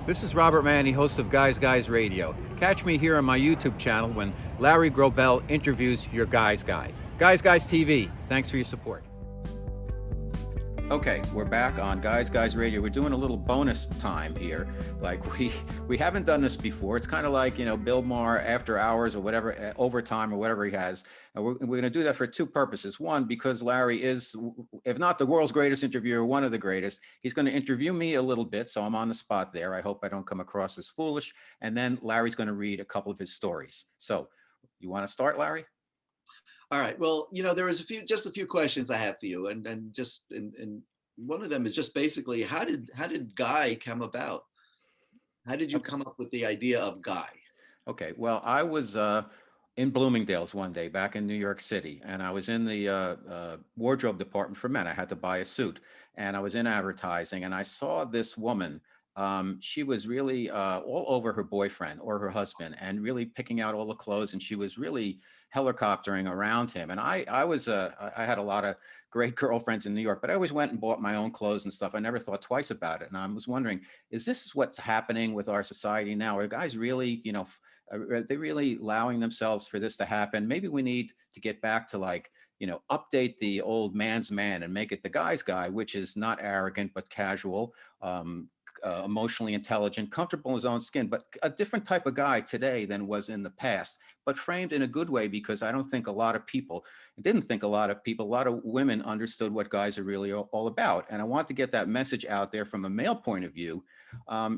This is Robert Manni, host of Guys Radio. Catch me here on my YouTube channel when Larry Grobel interviews your Guys Guy. Guys TV, thanks for your support. Okay, we're back on Guys Radio. We're doing a little bonus time here. Like we haven't done this before. It's kind of like, Bill Maher after hours or whatever, overtime or whatever he has. We're going to do that for two purposes. One, because Larry is, if not the world's greatest interviewer, one of the greatest. He's going to interview me a little bit, so I'm on the spot there. I hope I don't come across as foolish. And then Larry's going to read a couple of his stories. So you want to start, Larry? All right. Well, there was just a few questions I have for you, and one of them is just basically how did Guy come about? How did you come up with the idea of Guy? Okay. Well, I was in Bloomingdale's one day back in New York City, and I was in the wardrobe department for men. I had to buy a suit, and I was in advertising, and I saw this woman. She was really all over her boyfriend or her husband and really picking out all the clothes. And she was really helicoptering around him. And I had a lot of great girlfriends in New York, but I always went and bought my own clothes and stuff. I never thought twice about it. And I was wondering, is this what's happening with our society now? Are guys really, are they really allowing themselves for this to happen? Maybe we need to get back to update the old man's man and make it the guy's guy, which is not arrogant, but casual. Emotionally intelligent, comfortable in his own skin, but a different type of guy today than was in the past, but framed in a good way, because I don't think a lot of people, a lot of women understood what guys are really all about. And I want to get that message out there from a male point of view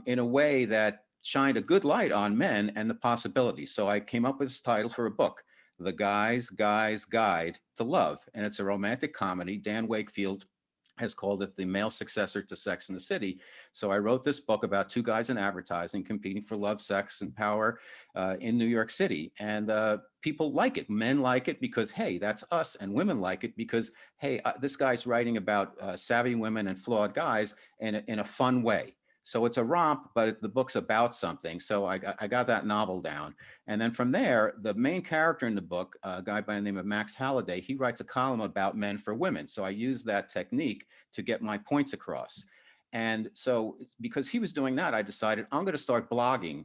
in a way that shined a good light on men and the possibilities. So I came up with this title for a book, The Guy's Guide to Love. And it's a romantic comedy. Dan Wakefield has called it the male successor to Sex and the City. So I wrote this book about two guys in advertising competing for love, sex, and power in New York City. And people like it. Men like it because, hey, that's us. And women like it because, hey, this guy's writing about savvy women and flawed guys in a fun way. So it's a romp, but the book's about something. So I got that novel down. And then from there, the main character in the book, a guy by the name of Max Halliday, he writes a column about men for women. So I use that technique to get my points across. And so because he was doing that, I decided I'm going to start blogging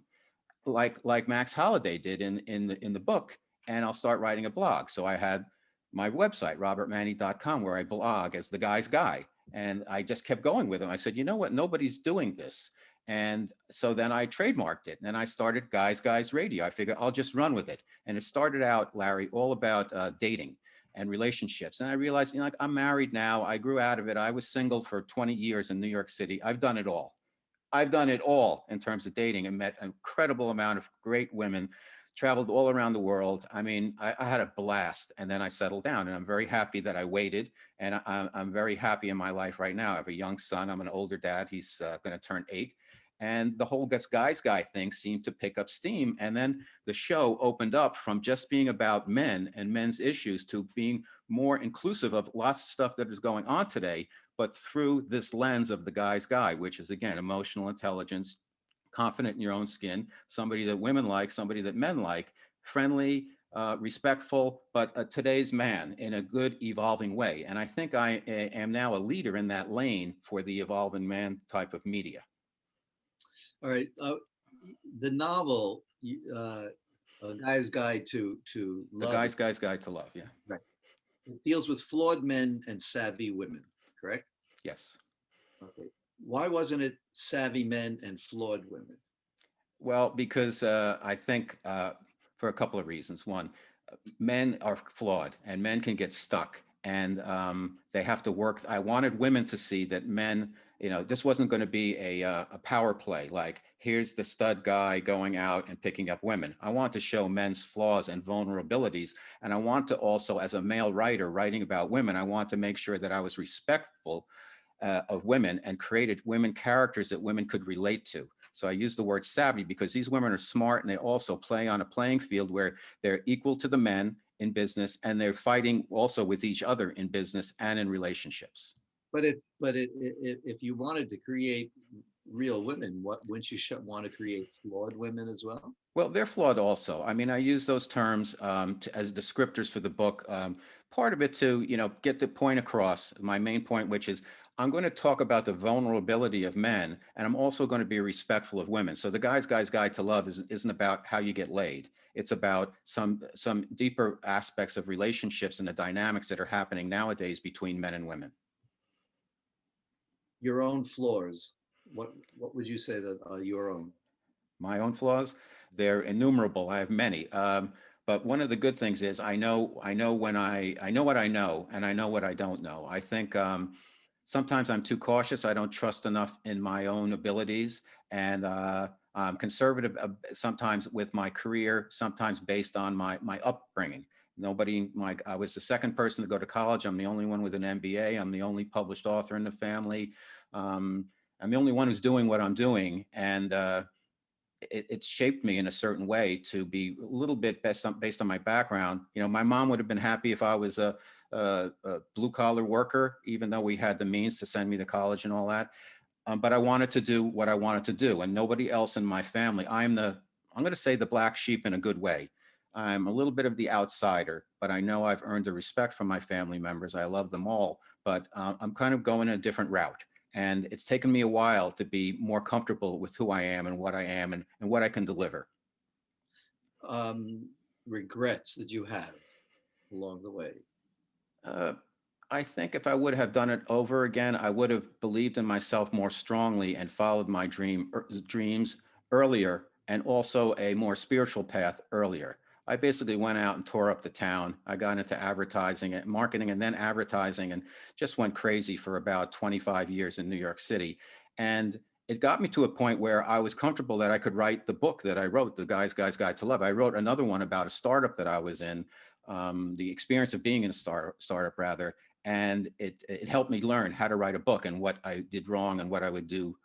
like Max Halliday did in the book, and I'll start writing a blog. So I had my website, robertmanni.com, where I blog as the guy's guy. And I just kept going with him. I said, you know what? Nobody's doing this. And so then I trademarked it. And then I started Guys Radio. I figured I'll just run with it. And it started out, Larry, all about dating and relationships. And I realized, like, I'm married now. I grew out of it. I was single for 20 years in New York City. I've done it all. I've done it all in terms of dating and met an incredible amount of great women, traveled all around the world. I mean, I had a blast, and then I settled down, and I'm very happy that I waited. And I'm very happy in my life right now. I have a young son. I'm an older dad. He's going to turn 8. And the whole guy's guy thing seemed to pick up steam. And then the show opened up from just being about men and men's issues to being more inclusive of lots of stuff that is going on today, but through this lens of the guy's guy, which is, again, emotional intelligence, confident in your own skin, somebody that women like, somebody that men like, friendly, respectful, but today's man in a good, evolving way. And I think I am now a leader in that lane for the evolving man type of media. All right. The novel, A Guy's Guide to Love. The Guy's Guide to Love, yeah. Right. It deals with flawed men and savvy women, correct? Yes. Okay. Why wasn't it savvy men and flawed women? Well, because I think for a couple of reasons. One, men are flawed and men can get stuck, and they have to work. I wanted women to see that men, this wasn't going to be a power play. Like, here's the stud guy going out and picking up women. I want to show men's flaws and vulnerabilities. And I want to also, as a male writer writing about women, I want to make sure that I was respectful of women and created women characters that women could relate to. So I use the word savvy because these women are smart, and they also play on a playing field where they're equal to the men in business, and they're fighting also with each other in business and in relationships. But if you wanted to create real women, wouldn't you want to create flawed women as well? Well, they're flawed also. I mean, I use those terms as descriptors for the book. Part of it to, get the point across, my main point, which is I'm going to talk about the vulnerability of men, and I'm also going to be respectful of women. So the guy's guide to love isn't about how you get laid. It's about some deeper aspects of relationships and the dynamics that are happening nowadays between men and women. Your own flaws. What would you say that are your own? My own flaws, they're innumerable. I have many. But one of the good things is I know when I know what I know, and I know what I don't know. I think sometimes I'm too cautious. I don't trust enough in my own abilities, and I'm conservative sometimes with my career, sometimes based on my upbringing. I was the second person to go to college. I'm the only one with an MBA. I'm the only published author in the family. Um, I'm the only one who's doing what I'm doing, and it's shaped me in a certain way to be a little bit based on my background. My mom would have been happy if I was a blue collar worker, even though we had the means to send me to college and all that. But I wanted to do what I wanted to do, and nobody else in my family. I'm going to say the black sheep in a good way. I'm a little bit of the outsider, but I know I've earned the respect from my family members. I love them all, but I'm kind of going a different route. And it's taken me a while to be more comfortable with who I am and what I am and what I can deliver. Um, Regrets that you have along the way? Uh, I think if I would have done it over again, I would have believed in myself more strongly and followed my dreams earlier, and also a more spiritual path earlier. I basically went out and tore up the town. I got into advertising and marketing and then advertising, and just went crazy for about 25 years in New York City. And it got me to a point where I was comfortable that I could write the book that I wrote, The Guy's Guide to Love. I wrote another one about a startup that I was in, the experience of being in a startup rather, and it helped me learn how to write a book and what I did wrong and what I would do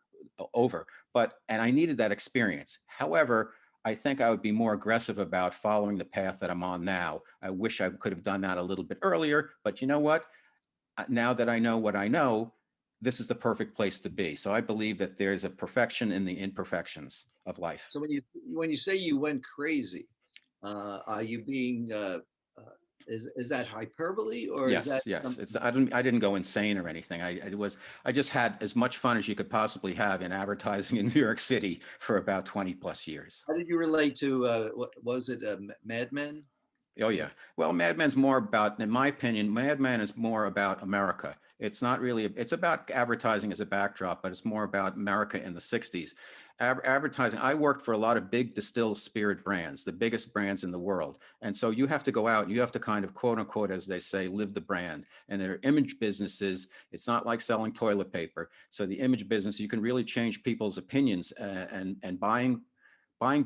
over. And I needed that experience. However, I think I would be more aggressive about following the path that I'm on now. I wish I could have done that a little bit earlier, but you know what? Now that I know what I know, this is the perfect place to be. So I believe that there's a perfection in the imperfections of life. So when you say you went crazy, are you being is that hyperbole or is that Yes, yes. something? I didn't go insane or anything. I just had as much fun as you could possibly have in advertising in New York City for about 20 plus years. How did you relate to what was it, Mad Men? Oh yeah. Well, Mad Men's more about, in my opinion, Mad Men is more about America. It's not really, it's about advertising as a backdrop, but it's more about America in the 60s. Advertising, I worked for a lot of big distilled spirit brands, the biggest brands in the world. And so you have to go out and you have to kind of quote unquote, as they say, live the brand. And their image businesses, it's not like selling toilet paper. So the image business, you can really change people's opinions and buying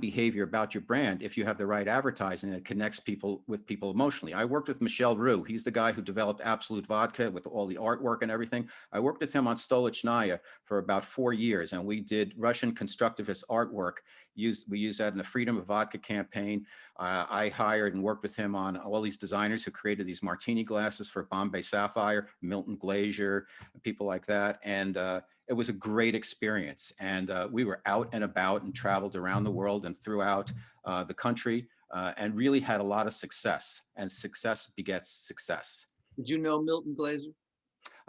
behavior about your brand if you have the right advertising that connects people with people emotionally. I worked with Michel Roux. He's the guy who developed Absolute Vodka with all the artwork and everything. I worked with him on Stolichnaya for about 4 years, and we did Russian constructivist artwork. We used that in the Freedom of Vodka campaign. I hired and worked with him on all these designers who created these martini glasses for Bombay Sapphire, Milton Glaser, people like that. And it was a great experience. And we were out and about and traveled around the world and throughout the country, and really had a lot of success. And success begets success. Did you know Milton Glaser?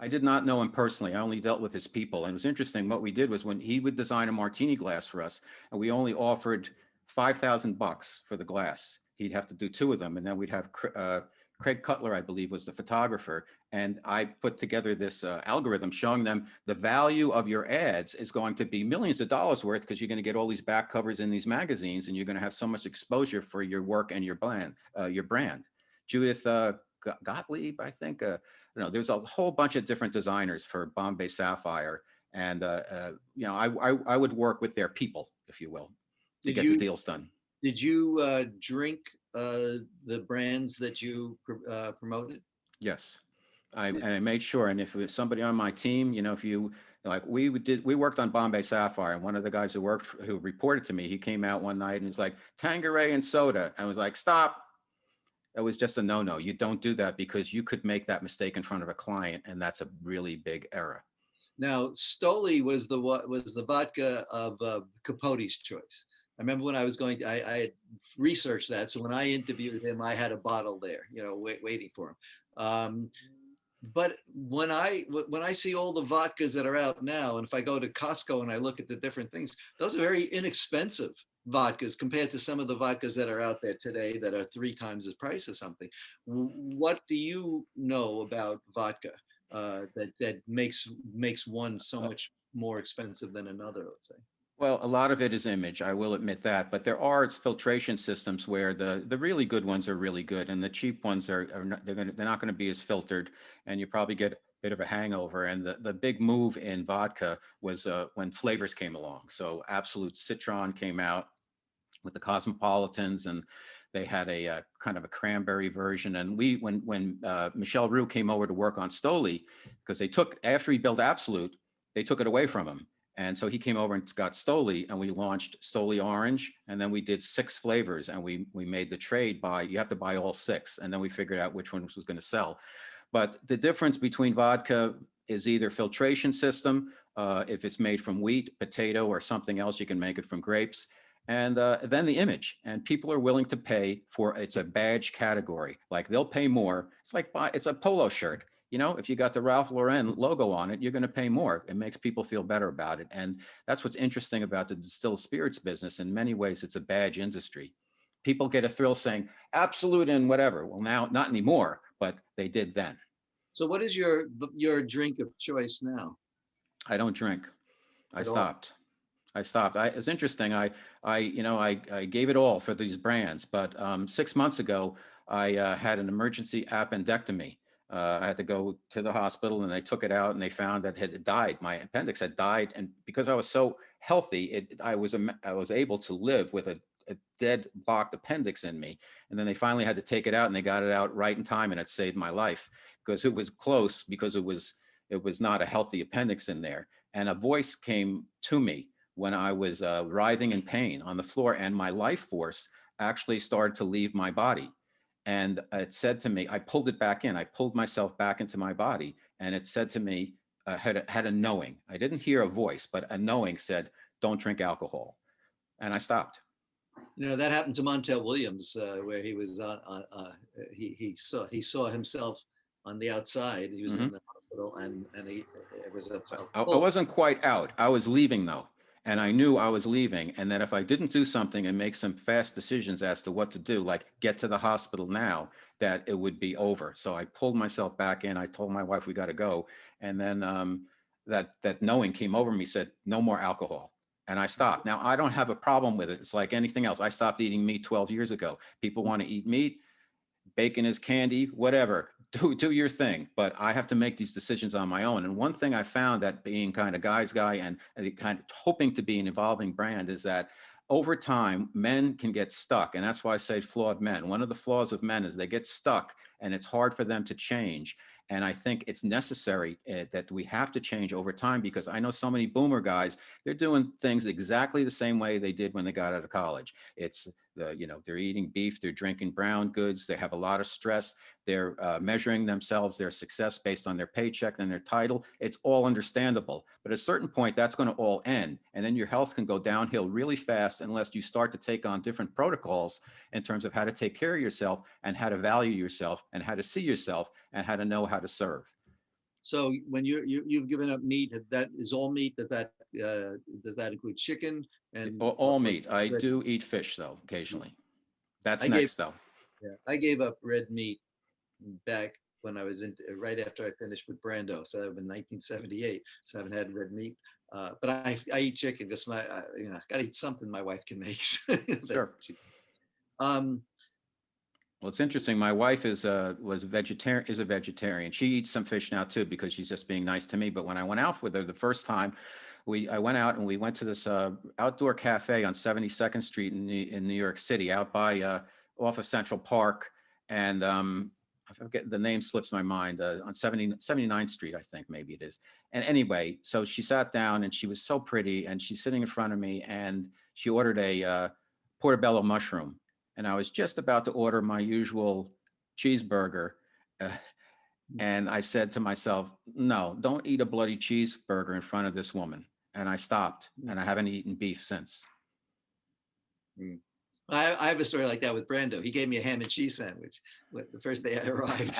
I did not know him personally. I only dealt with his people. And it was interesting. What we did was when he would design a martini glass for us, and we only offered $5,000 for the glass. He'd have to do two of them. And then we'd have Craig Cutler, I believe, was the photographer. And I put together this algorithm showing them the value of your ads is going to be millions of dollars worth, because you're going to get all these back covers in these magazines, and you're going to have so much exposure for your work and your brand. Judith Gottlieb, I think. There's a whole bunch of different designers for Bombay Sapphire, and I would work with their people, if you will, to Did get the you deals done. did you drink the brands that you promoted? Yes, I made sure. And if it was somebody on my team, if you like, we worked on Bombay Sapphire, and one of the guys who reported to me, he came out one night and he's like, Tanqueray and soda. I was like, stop. That was just a no-no. You don't do that, because you could make that mistake in front of a client, and that's a really big error. Now, Stoli was the vodka of Capote's choice. I remember when I was I had researched that. So when I interviewed him, I had a bottle there, waiting for him. but when I see all the vodkas that are out now, and if I go to Costco and I look at the different things, those are very inexpensive vodkas compared to some of the vodkas that are out there today that are 3 times the price or something. What do you know about vodka that makes one so much more expensive than another? Let's say. Well, a lot of it is image. I will admit that, but there are filtration systems where the really good ones are really good, and the cheap ones are not, they're not going to be as filtered, and you probably get a bit of a hangover. And the big move in vodka was when flavors came along. So Absolute Citron came out with the Cosmopolitans, and they had a kind of a cranberry version. And when Michel Roux came over to work on Stoli, because they took after he built Absolute, they took it away from him. And so he came over and got Stoli, and we launched Stoli Orange, and then we did 6 flavors, and we made the trade by you have to buy all 6, and then we figured out which one was going to sell. But the difference between vodka is either filtration system, if it's made from wheat, potato, or something else, you can make it from grapes, and then the image. And people are willing to pay for it's a badge category. Like they'll pay more. It's like it's a polo shirt. You know, if you got the Ralph Lauren logo on it, you're going to pay more. It makes people feel better about it. And that's what's interesting about the distilled spirits business. In many ways, it's a badge industry. People get a thrill saying Absolute and whatever. Well, now not anymore, but they did then. So, what is your drink of choice now? I don't drink. I At all? stopped. I stopped. It's interesting. I gave it all for these brands, but 6 months ago, I had an emergency appendectomy. I had to go to the hospital, and they took it out, and they found that it had died. My appendix had died, and because I was so healthy, I was able to live with a dead blocked appendix in me. And then they finally had to take it out, and they got it out right in time, and it saved my life because it was close because it was not a healthy appendix in there. And a voice came to me when I was writhing in pain on the floor, and my life force actually started to leave my body. And it said to me, I pulled it back in. I pulled myself back into my body, and it said to me, had a knowing. I didn't hear a voice, but a knowing said, "Don't drink alcohol," and I stopped. That happened to Montel Williams, where he was he saw himself on the outside. He was in Mhm. the hospital, and it was a I full. wasn't quite out. I was leaving though. And I knew I was leaving. And that if I didn't do something and make some fast decisions as to what to do, like get to the hospital now, that it would be over. So I pulled myself back in. I told my wife, we got to go. And then that knowing came over me, said, no more alcohol. And I stopped. Now, I don't have a problem with it. It's like anything else. I stopped eating meat 12 years ago. People want to eat meat, bacon is candy, whatever. Do your thing. But I have to make these decisions on my own. And one thing I found that being kind of guy's guy and kind of hoping to be an evolving brand is that over time, men can get stuck. And that's why I say flawed men. One of the flaws of men is they get stuck and it's hard for them to change. And I think it's necessary that we have to change over time because I know so many boomer guys, they're doing things exactly the same way they did when they got out of college. It's they're eating beef, they're drinking brown goods, they have a lot of stress, they're measuring themselves, their success based on their paycheck and their title. It's all understandable, but at a certain point that's going to all end, and then your health can go downhill really fast unless you start to take on different protocols in terms of how to take care of yourself and how to value yourself and how to see yourself and how to know how to serve. So when you've given up meat, that is all meat. Does that include chicken and All meat. I do eat fish though occasionally. That's I gave next though. yeah, I gave up red meat back when I was in right after I finished with Brando. So in 1978. So I haven't had red meat. But I eat chicken because gotta eat something my wife can make. Sure. um, Well, it's interesting. My wife was vegetarian, is a vegetarian. She eats some fish now too because she's just being nice to me. But when I went out with her the first time, I went out and we went to this outdoor cafe on 72nd Street in New York City, out by off of Central Park, and I forget the name slips my mind on 79th Street, I think maybe it is. And anyway, so she sat down and she was so pretty, and she's sitting in front of me, and she ordered a portobello mushroom, and I was just about to order my usual cheeseburger. Uh, and I said to myself, no, don't eat a bloody cheeseburger in front of this woman. And I stopped, and I haven't eaten beef since. I have a story like that with Brando. He gave me a ham and cheese sandwich the first day I arrived.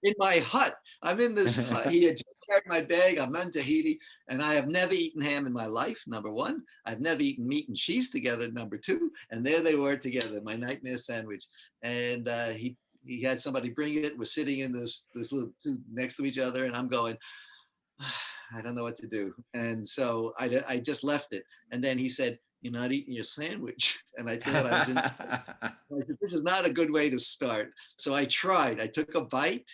in my hut. I'm in this hut. He had just carried my bag. I'm in Tahiti, and I have never eaten ham in my life. Number one, I've never eaten meat and cheese together. Number two, and there they were together, my nightmare sandwich. And he had somebody bring it. We're sitting in this little two next to each other, and I'm going, I don't know what to do. And so I just left it. And then he said, "You're not eating your sandwich." And I thought I was in. I said, "This is not a good way to start." So I tried. I took a bite,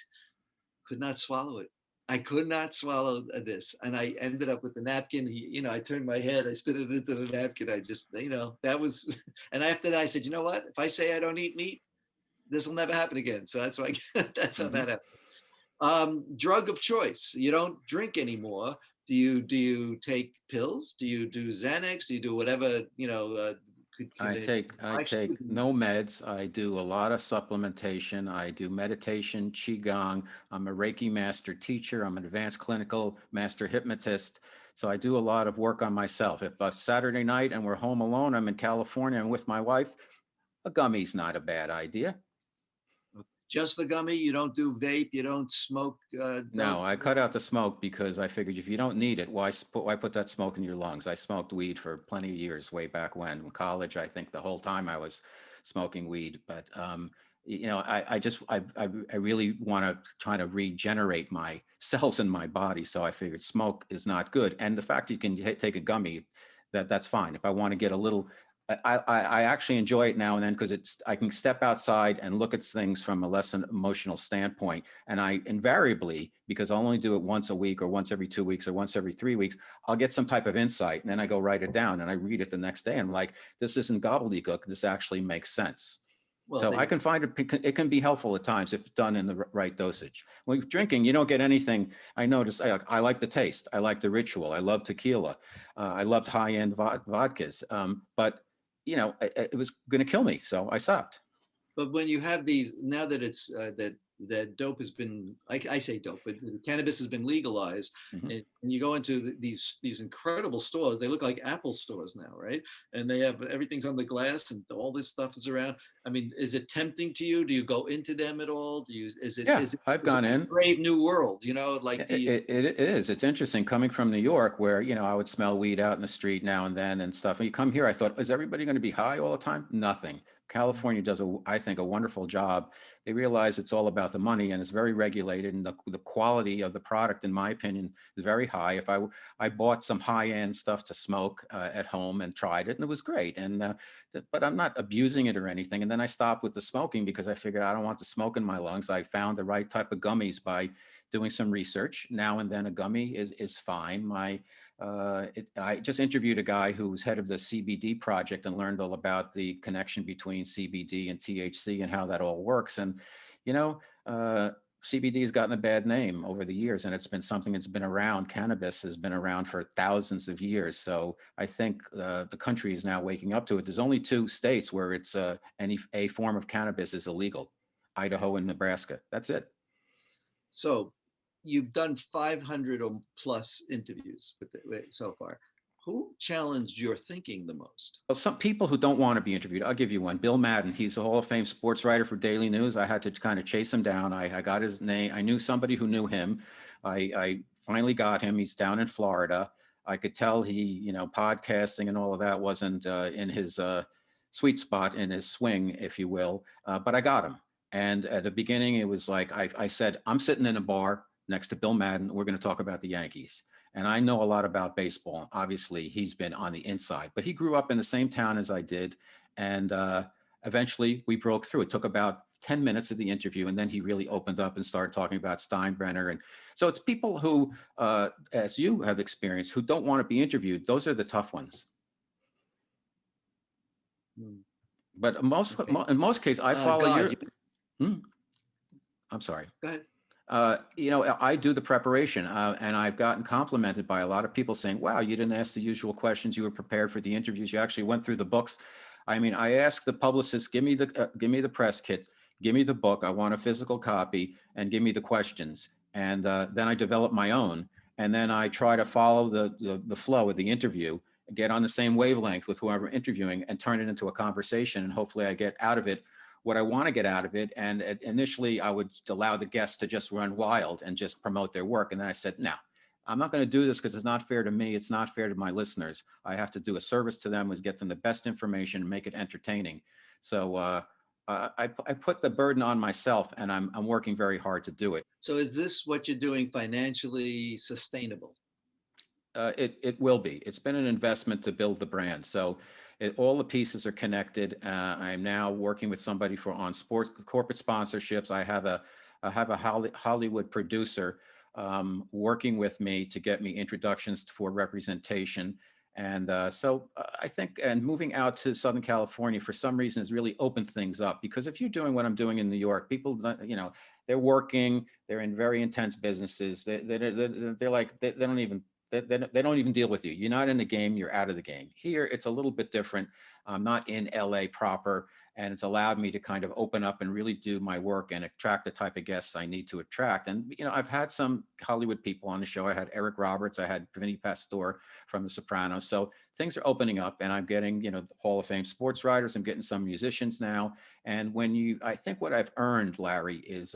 could not swallow it. I could not swallow this. And I ended up with the napkin. I turned my head, I spit it into the napkin. I just, that was, and after that, I said, you know what? If I say I don't eat meat, this will never happen again. So that's why, that's how that happened. Drug of choice. You don't drink anymore. Do you take pills? Do you do Xanax? Do you do whatever, I take no meds. I do a lot of supplementation. I do meditation, qigong. I'm a Reiki master teacher. I'm an advanced clinical master hypnotist. So I do a lot of work on myself. If a Saturday night and we're home alone, I'm in California, I'm with my wife, a gummy's not a bad idea. just the gummy? You don't do vape? You don't smoke No, dope? I cut out the smoke because I figured if you don't need it, why put that smoke in your lungs? I smoked weed for plenty of years way back when. In college, I think the whole time I was smoking weed. But I really want to try to regenerate my cells in my body. So I figured smoke is not good. And the fact you can take a gummy, that's fine. If I want to get a little I actually enjoy it now and then because I can step outside and look at things from a less emotional standpoint. And I invariably, because I'll only do it once a week or once every 2 weeks or once every 3 weeks, I'll get some type of insight. And then I go write it down and I read it the next day. And I'm like, this isn't gobbledygook. This actually makes sense. Well, So I can find it can be helpful at times if done in the right dosage. When you're drinking, you don't get anything. I notice I like the taste. I like the ritual. I love tequila. I loved high-end vodkas. But it was going to kill me. So I stopped. but when you have these, now that it's that dope has been, I say dope, but cannabis has been legalized, Mhm. and you go into these incredible stores. They look like Apple stores now, right? And they have everything's on the glass, and all this stuff is around. I mean, is it tempting to you? Do you go into them at all? Do you? Is it? Yeah, Is it? I've Is it gone a in. brave new world? Like It, it, it is. It's interesting coming from New York, where I would smell weed out in the street now and then and stuff. And you come here, I thought, is everybody going to be high all the time? Nothing. California does, I think, a wonderful job. They realize it's all about the money and it's very regulated, and the quality of the product, in my opinion, is very high. If I bought some high end stuff to smoke at home and tried it, and it was great. And but I'm not abusing it or anything. And then I stopped with the smoking because I figured I don't want the smoke in my lungs. I found the right type of gummies by doing some research. Now and then a gummy is fine. I just interviewed a guy who was head of the CBD project and learned all about the connection between CBD and THC and how that all works. And you know, uh, CBD has gotten a bad name over the years, and it's been something that's been around. Cannabis has been around for thousands of years. So I think the country is now waking up to it. There's only 2 states where it's a form of cannabis is illegal: Idaho and Nebraska. That's it. so. You've done 500 or plus interviews so far. Who challenged your thinking the most? Well, some people who don't want to be interviewed, I'll give you one. Bill Madden, he's a Hall of Fame sports writer for Daily News. I had to kind of chase him down. I got his name. I knew somebody who knew him. I finally got him. He's down in Florida. I could tell podcasting and all of that wasn't in his sweet spot, in his swing, if you will. But I got him. And at the beginning, it was like I said, I'm sitting in a bar next to Bill Madden. We're going to talk about the Yankees. And I know a lot about baseball. Obviously, he's been on the inside, but he grew up in the same town as I did. And eventually we broke through. It took about 10 minutes of the interview. And then he really opened up and started talking about Steinbrenner. And so it's people who, as you have experienced, who don't want to be interviewed. Those are the tough ones. Hmm. But Okay. in most cases, I follow God, your. I'm sorry. go ahead. I do the preparation, and I've gotten complimented by a lot of people saying, "Wow, you didn't ask the usual questions. You were prepared for the interviews. You actually went through the books." I mean, I asked the publicist, "Give me the press kit, give me the book. I want a physical copy, and give me the questions." And then I develop my own, and then I try to follow the flow of the interview, get on the same wavelength with whoever I'm interviewing, and turn it into a conversation. And hopefully, I get out of it what I want to get out of it. And initially, I would allow the guests to just run wild and just promote their work. And then I said, no, I'm not going to do this because it's not fair to me. It's not fair to my listeners. I have to do a service to them, is get them the best information and make it entertaining. So I put the burden on myself, and I'm working very hard to do it. So is this what you're doing financially sustainable? It will be. It's been an investment to build the brand. So all the pieces are connected. I'm now working with somebody for on sports corporate sponsorships. I have a Hollywood producer working with me to get me introductions for representation. And I think, and moving out to Southern California for some reason has really opened things up, because if you're doing what I'm doing in New York, people, they're working, they're in very intense businesses. They're like, they don't even, they don't even deal with you. You're not in the game, you're out of the game. Here, it's a little bit different. I'm not in LA proper, and it's allowed me to kind of open up and really do my work and attract the type of guests I need to attract. And, I've had some Hollywood people on the show. I had Eric Roberts, I had Vinny Pastore from The Sopranos. So things are opening up, and I'm getting, the Hall of Fame sports writers. I'm getting some musicians now. And I think what I've earned, Larry, is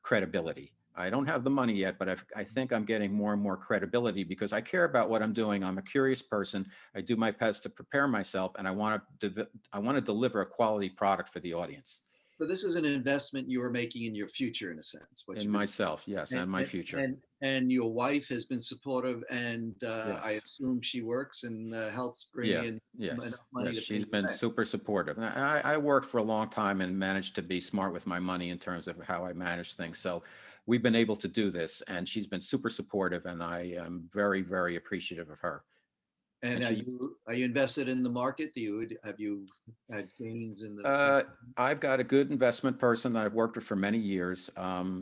credibility. I don't have the money yet, but I think I'm getting more and more credibility because I care about what I'm doing. I'm a curious person. I do my best to prepare myself, and I want to deliver a quality product for the audience. So this is an investment you are making in your future, in a sense. What In you've been, myself, yes, and my future. and your wife has been supportive, and I Yes. assume she works and helps bring Yeah. in enough Yes. money Yes. to pay She's the been rent. super supportive. And I worked for a long time and managed to be smart with my money in terms of how I manage things. So we've been able to do this, and she's been super supportive, and I am very, very appreciative of her. And And she's are you invested in the market? Have you had gains in the? Uh, I've got a good investment person that I've worked with for many years.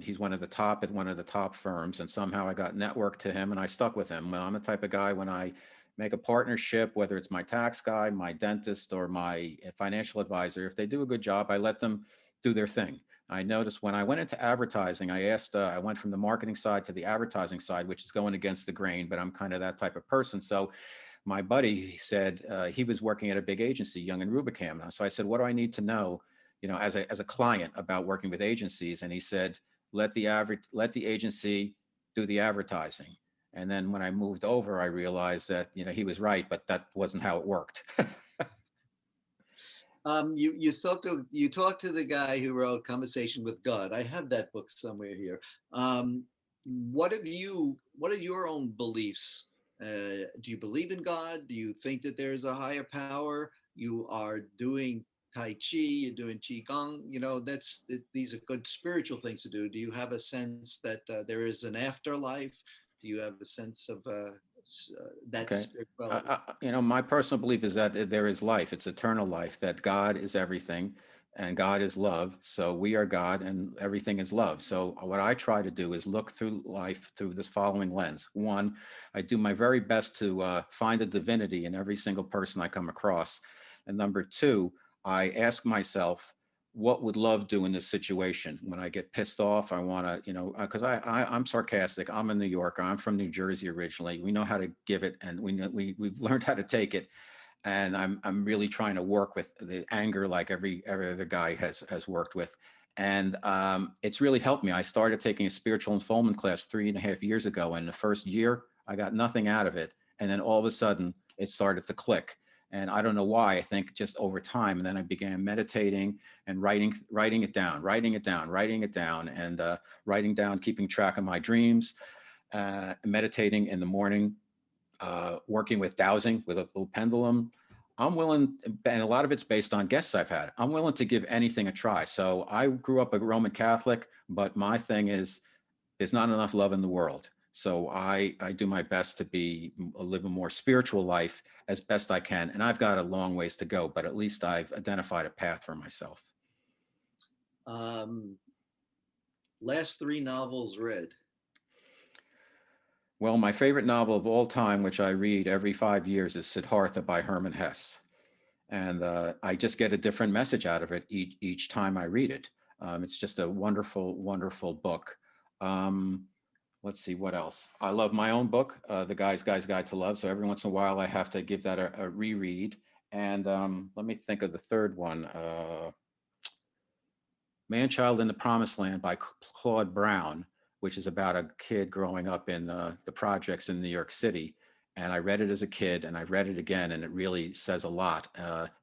He's one of the top at one of the top firms, and somehow I got networked to him, and I stuck with him. Well, I'm the type of guy, when I make a partnership, whether it's my tax guy, my dentist, or my financial advisor, if they do a good job, I let them do their thing. I noticed when I went into advertising, I went from the marketing side to the advertising side, which is going against the grain, but I'm kind of that type of person. So my buddy said he was working at a big agency, Young and Rubicam. So I said, what do I need to know, as a client about working with agencies? And he said, let the agency do the advertising. And then when I moved over, I realized that, he was right, but that wasn't how it worked. You talked to the guy who wrote Conversation with God. I have that book somewhere here. What are your own beliefs? Do you believe in God? Do you think that there is a higher power? You are doing Tai Chi, you're doing Qigong. These are good spiritual things to do. Do you have a sense that there is an afterlife? Do you have a sense of that Okay. spirituality? My personal belief is that there is life. It's eternal life, that God is everything and God is love. So we are God and everything is love. So what I try to do is look through life through this following lens. One, I do my very best to find a divinity in every single person I come across. And number two, I ask myself, what would love do in this situation? When I get pissed off, I want to, because I'm sarcastic. I'm a New Yorker. I'm from New Jersey originally. We know how to give it, and we've learned how to take it. And I'm really trying to work with the anger like every other guy has worked with. And it's really helped me. I started taking a spiritual unfoldment class 3.5 years ago. And the first year, I got nothing out of it. And then all of a sudden, it started to click. And I don't know why. I think just over time. And then I began meditating and writing it down, and writing down, keeping track of my dreams, meditating in the morning, working with dowsing with a little pendulum. I'm willing, and a lot of it's based on guests I've had. I'm willing to give anything a try. So I grew up a Roman Catholic, but my thing is, there's not enough love in the world. So I do my best to live a more spiritual life as best I can. And I've got a long ways to go, but at least I've identified a path for myself. Um, Last three novels read. Well, my favorite novel of all time, which I read every 5 years, is Siddhartha by Herman Hesse. And I just get a different message out of it each time I read it. It's just a wonderful, wonderful book. Um, let's see what else. I love my own book, The Guy's Guide to Love. So every once in a while, I have to give that a reread. And let me think of the third one. Man Child in the Promised Land by Claude Brown, which is about a kid growing up in the projects in New York City. And I read it as a kid, and I read it again, and it really says a lot.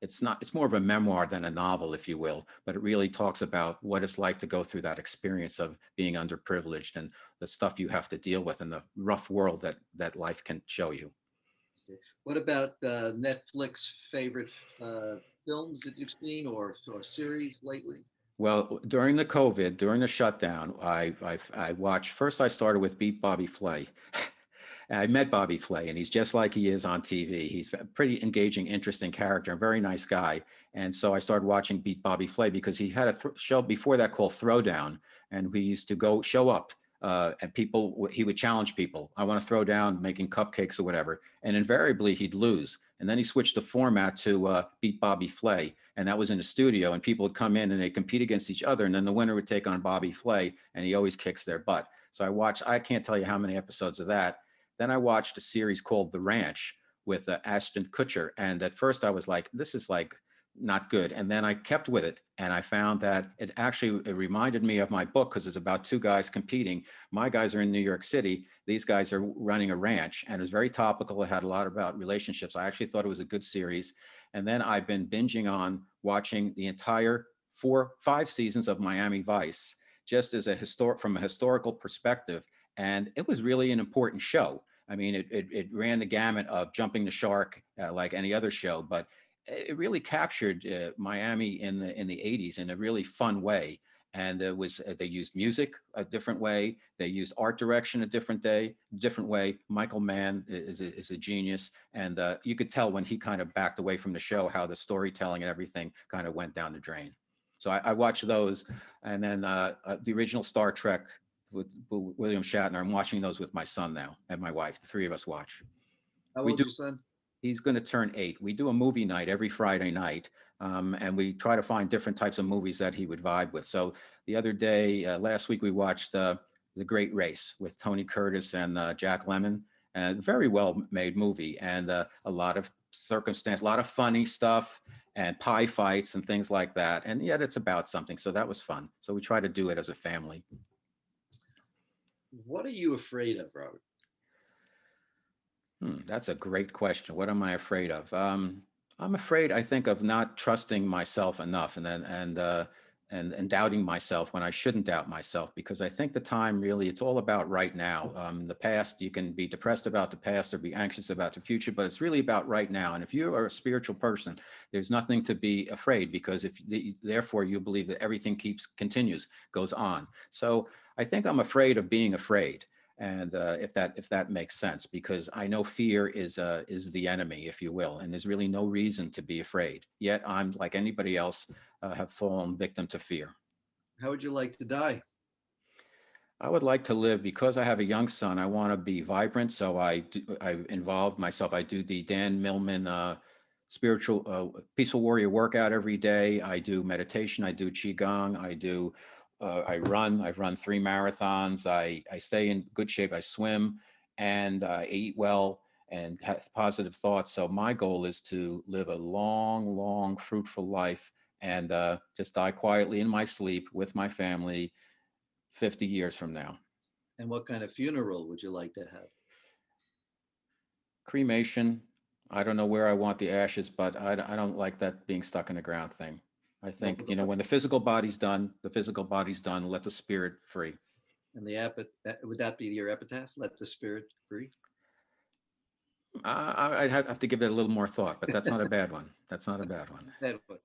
It's not, it's more of a memoir than a novel, if you will, but it really talks about what it's like to go through that experience of being underprivileged and the stuff you have to deal with and the rough world that life can show you. What about Netflix favorite films that you've seen or series lately? Well, during the COVID, during the shutdown, I watched. First, I started with Beat Bobby Flay. I met Bobby Flay, and he's just like he is on TV. He's a pretty engaging, interesting character, a very nice guy. And so I started watching Beat Bobby Flay because he had a show before that called Throwdown, and we used to go show up. And people, he would challenge people. I want to throw down making cupcakes or whatever. And invariably, he'd lose. And then he switched the format to Beat Bobby Flay. And that was in a studio. And people would come in and they compete against each other. And then the winner would take on Bobby Flay. And he always kicks their butt. So I watched, I can't tell you how many episodes of that. Then I watched a series called The Ranch with Ashton Kutcher. And at first I was like, this is like not good. And then I kept with it. And I found that it reminded me of my book because it's about two guys competing. My guys are in New York City. These guys are running a ranch. And it was very topical. It had a lot about relationships. I actually thought it was a good series. And then I've been binging on watching the entire 5 seasons of Miami Vice, just as from a historical perspective. And it was really an important show. I mean, it ran the gamut of jumping the shark like any other show, but it really captured Miami in the 80s in a really fun way. And it was they used music a different way. They used art direction a different way. Michael Mann is a genius, and you could tell when he kind of backed away from the show how the storytelling and everything kind of went down the drain. So I watched those, and then the original Star Trek with William Shatner. I'm watching those with my son now and my wife. The three of us watch. How We old's do. your son? He's going to turn 8. We do a movie night every Friday night, and we try to find different types of movies that he would vibe with. So the other day, last week, we watched The Great Race with Tony Curtis and Jack Lemmon. A very well made movie, and a lot of circumstance, a lot of funny stuff, and pie fights and things like that. And yet it's about something. So that was fun. So we try to do it as a family. What are you afraid of, Robert? That's a great question. What am I afraid of? I'm afraid, I think, of not trusting myself enough, and doubting myself when I shouldn't doubt myself, because I think the time really, it's all about right now. The past, you can be depressed about the past or be anxious about the future, but it's really about right now. And if you are a spiritual person, there's nothing to be afraid, because therefore you believe that everything continues, goes on. So I think I'm afraid of being afraid. And if that makes sense, because I know fear is the enemy, if you will, and there's really no reason to be afraid. Yet I'm like anybody else, have fallen victim to fear. How would you like to die? I would like to live because I have a young son. I want to be vibrant, so I involved myself. I do the Dan Millman spiritual peaceful warrior workout every day. I do meditation. I do qigong. I run. I've run 3 marathons. I stay in good shape. I swim, and I eat well and have positive thoughts. So my goal is to live a long, long, fruitful life, and just die quietly in my sleep with my family 50 years from now. And what kind of funeral would you like to have? Cremation. I don't know where I want the ashes, but I don't like that being stuck in the ground thing. I What think, about, when the physical body's done, the physical body's done, let the spirit free. and would that be your epitaph? Let the spirit free. I'd have to give it a little more thought, but that's not a bad one. That's not a bad one. That one.